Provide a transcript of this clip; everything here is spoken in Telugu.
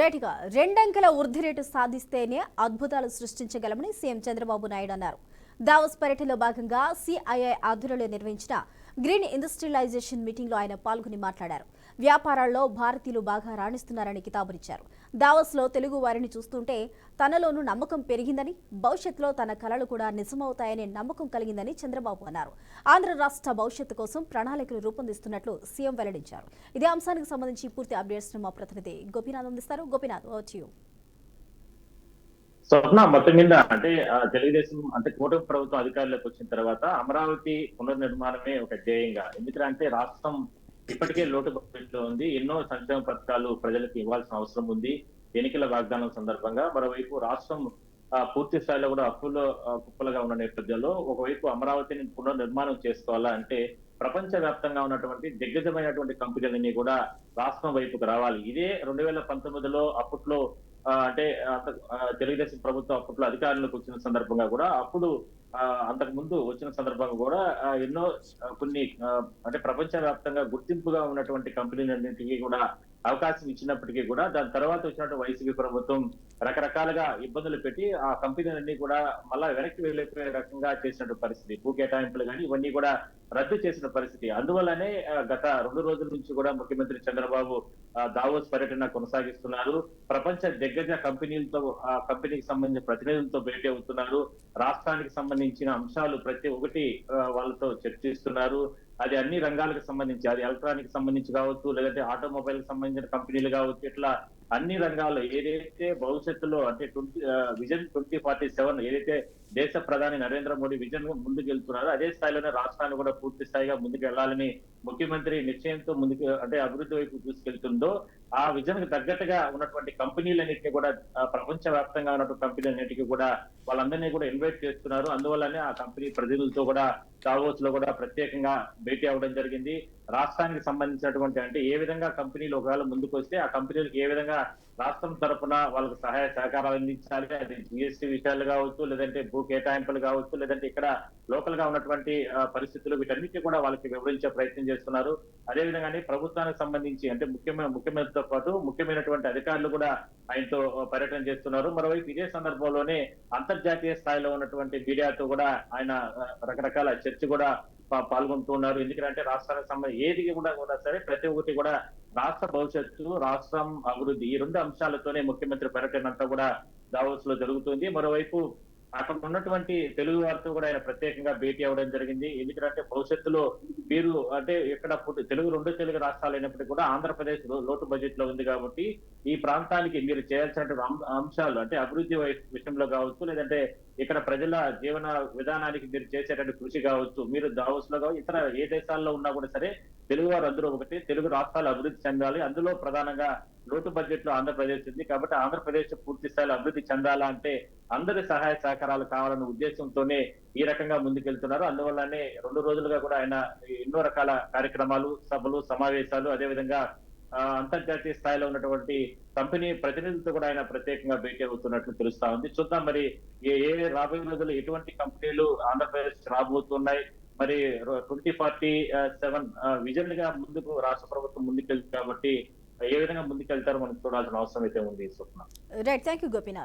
రేటుగా రెండంకెల వృద్ధి రేటు సాధిస్తేనే అద్భుతాలు సృష్టించగలమని సీఎం చంద్రబాబు నాయుడు అన్నారు. దావోస్ పర్యటనలో భాగంగా సిఐఐ ఆధ్వర్యంలో నిర్వహించిన గ్రీన్ ఇండస్ట్రియలైజేషన్ మీటింగ్లో ఆయన పాల్గొని మాట్లాడారు. వ్యాపారాల్లో భారతీయులు బాగా రాణిస్తున్నారని కితాబునిచ్చారు. దావోస్లో తెలుగు వారిని చూస్తుంటే తనలోనూ నమ్మకం పెరిగిందని, భవిష్యత్తులో తన కలలు కూడా నిజమవుతాయనే నమ్మకం కలిగిందని చంద్రబాబు అన్నారు. ఆంధ్ర రాష్ట్ర భవిష్యత్తు కోసం ప్రణాళికలు రూపొందిస్తున్నట్లు సీఎం వెల్లడించారు. ఇదే అంశానికి సంబంధించి పూర్తి అప్డేట్స్ మా ప్రతినిధి గోపీనాథ్ అందిస్తారు. గోపీనాథ్, వచ్చి స్వప్న మొత్తం మీద అంటే తెలుగుదేశం అంటే కూటమి ప్రభుత్వం అధికారంలోకి వచ్చిన తర్వాత అమరావతి పునర్నిర్మాణమే ఒక ధ్యేయంగా. ఎందుకంటే రాష్ట్రం ఇప్పటికే లోటు బడ్జెట్లో ఉంది. ఎన్నో సంక్షేమ పథకాలు ప్రజలకు ఇవ్వాల్సిన అవసరం ఉంది. ఎన్నికల వాగ్దానం సందర్భంగా మరోవైపు రాష్ట్రం పూర్తి స్థాయిలో కూడా అప్పుల్లో కుప్పలుగా ఉన్న నేపథ్యంలో ఒకవైపు అమరావతిని పునర్నిర్మాణం చేసుకోవాలా అంటే ప్రపంచ వ్యాప్తంగా ఉన్నటువంటి దిగ్గజమైనటువంటి కంపెనీలన్నీ కూడా రాష్ట్రం వైపుకు రావాలి. ఇదే 2019లో అప్పట్లో అంటే తెలుగుదేశం ప్రభుత్వం అప్పట్లో అధికారంలోకి వచ్చిన సందర్భంగా కూడా అప్పుడు అంతకు ముందు వచ్చిన సందర్భంగా కూడా ఎన్నో కొన్ని అంటే ప్రపంచ వ్యాప్తంగా గుర్తింపుగా ఉన్నటువంటి కంపెనీలన్నింటికీ కూడా అవకాశం ఇచ్చినప్పటికీ కూడా దాని తర్వాత వచ్చినటువంటి వైసీపీ ప్రభుత్వం రకరకాలుగా ఇబ్బందులు పెట్టి ఆ కంపెనీలన్నీ కూడా మళ్ళా వెనక్కి వెళ్ళిపోయే రకంగా చేసినటువంటి పరిస్థితి, భూ కేటాయింపులు కానీ ఇవన్నీ కూడా రద్దు చేసిన పరిస్థితి. అందువల్లనే గత 2 రోజుల నుంచి కూడా ముఖ్యమంత్రి చంద్రబాబు దావోస్ పర్యటన కొనసాగిస్తున్నారు. ప్రపంచ దిగ్గజ కంపెనీలతో కంపెనీకి సంబంధించిన ప్రతినిధులతో భేటీ అవుతున్నారు. రాష్ట్రానికి సంబంధించిన అంశాలు ప్రతి ఒక్కటి వాళ్ళతో చర్చిస్తున్నారు. అది అన్ని రంగాలకు సంబంధించి, అది ఎలక్ట్రానిక్ సంబంధించి కావచ్చు, లేదంటే ఆటోమొబైల్ కి సంబంధించిన కంపెనీలు కావచ్చు, ఇట్లా అన్ని రంగాల్లో ఏదైతే భవిష్యత్తులో అంటే విజన్ 2047 ఏదైతే దేశ ప్రధాని నరేంద్ర మోడీ విజన్ ముందుకు వెళ్తున్నారో అదే స్థాయిలోనే రాష్ట్రాన్ని కూడా పూర్తి స్థాయిగా ముందుకు వెళ్ళాలని ముఖ్యమంత్రి నిశ్చయంతో ముందుకు అంటే అభివృద్ధి వైపు తీసుకెళ్తుందో ఆ విజన్ కు తగ్గట్టుగా ఉన్నటువంటి కంపెనీలన్నింటినీ కూడా ప్రపంచ వ్యాప్తంగా ఉన్నటువంటి కంపెనీలన్నింటికి కూడా వాళ్ళందరినీ కూడా ఇన్వైట్ చేస్తున్నారు. అందువల్లనే ఆ కంపెనీ ప్రతినిధులతో కూడా దావోస్ లో కూడా ప్రత్యేకంగా భేటీ అవ్వడం జరిగింది. రాష్ట్రానికి సంబంధించినటువంటి అంటే ఏ విధంగా కంపెనీలు ఒకవేళ ముందుకు వస్తే ఆ కంపెనీలకు ఏ విధంగా రాష్ట్రం తరఫున వాళ్ళకి సహాయ సహకారాలు అందించాలి, అది జిఎస్టీ విషయాలు కావచ్చు, లేదంటే భూ కేటాయింపులు కావచ్చు, లేదంటే ఇక్కడ లోకల్ గా ఉన్నటువంటి పరిస్థితులు వీటన్నిటి కూడా వాళ్ళకి వివరించే ప్రయత్నం చేస్తున్నారు. అదేవిధంగానే ప్రభుత్వానికి సంబంధించి అంటే ముఖ్యమంత్రితో పాటు ముఖ్యమైనటువంటి అధికారులు కూడా ఆయనతో పర్యటన చేస్తున్నారు. మరోవైపు ఇదే సందర్భంలోనే అంతర్జాతీయ స్థాయిలో ఉన్నటువంటి మీడియాతో కూడా ఆయన రకరకాల చర్చ కూడా పాల్గొంటున్నారు. ఎందుకంటే రాష్ట్రానికి సంబంధించి ఏది కూడా సరే ప్రతి ఒక్కటి కూడా రాష్ట్ర భవిష్యత్తు, రాష్ట్రం అభివృద్ధి ఈ 2 అంశాలతోనే ముఖ్యమంత్రి పర్యటన అంతా కూడా దావోస్ లో జరుగుతుంది. మరోవైపు అక్కడ ఉన్నటువంటి తెలుగు వారితో కూడా ఆయన ప్రత్యేకంగా భేటీ అవ్వడం జరిగింది. ఎందుకంటే భవిష్యత్తులో మీరు అంటే ఇక్కడ తెలుగు 2 తెలుగు రాష్ట్రాలు అయినప్పటికీ కూడా ఆంధ్రప్రదేశ్ లోటు బడ్జెట్ లో ఉంది కాబట్టి ఈ ప్రాంతానికి మీరు చేయాల్సినటువంటి అంశాలు అంటే అభివృద్ధి విషయంలో కావచ్చు, లేదంటే ఇక్కడ ప్రజల జీవన విధానానికి మీరు చేసేటువంటి కృషి కావచ్చు, మీరు దావోస్ లో కావచ్చు, ఇతర ఏ దేశాల్లో ఉన్నా కూడా సరే తెలుగు వారు అందరూ ఒకటి, తెలుగు రాష్ట్రాలు అభివృద్ధి చెందాలి. అందులో ప్రధానంగా లోటు బడ్జెట్ లో ఆంధ్రప్రదేశ్ ఉంది కాబట్టి ఆంధ్రప్రదేశ్ పూర్తి స్థాయిలో అభివృద్ధి చెందాలా అంటే అందరి సహాయ సహకారాలు కావాలన్న ఉద్దేశంతోనే ఈ రకంగా ముందుకెళ్తున్నారు. అందువల్లనే 2 రోజులుగా కూడా ఆయన ఎన్నో రకాల కార్యక్రమాలు, సభలు, సమావేశాలు, అదేవిధంగా అంతర్జాతీయ స్థాయిలో ఉన్నటువంటి కంపెనీ ప్రతినిధులతో కూడా ఆయన ప్రత్యేకంగా భేటీ అవుతున్నట్లు తెలుస్తా ఉంది. చూద్దాం మరి రాబోయే రోజుల్లో ఎటువంటి కంపెనీలు ఆంధ్రప్రదేశ్ రాబోతున్నాయి, మరి 2047 విజన్ గా ముందుకు రాష్ట్ర ప్రభుత్వం ముందుకెళ్తుంది కాబట్టి ఏ విధంగా ముందుకెళ్తారో మనం చూడాల్సిన అవసరం అయితే ఉంది. Swapna. Right, thank you Gopinath.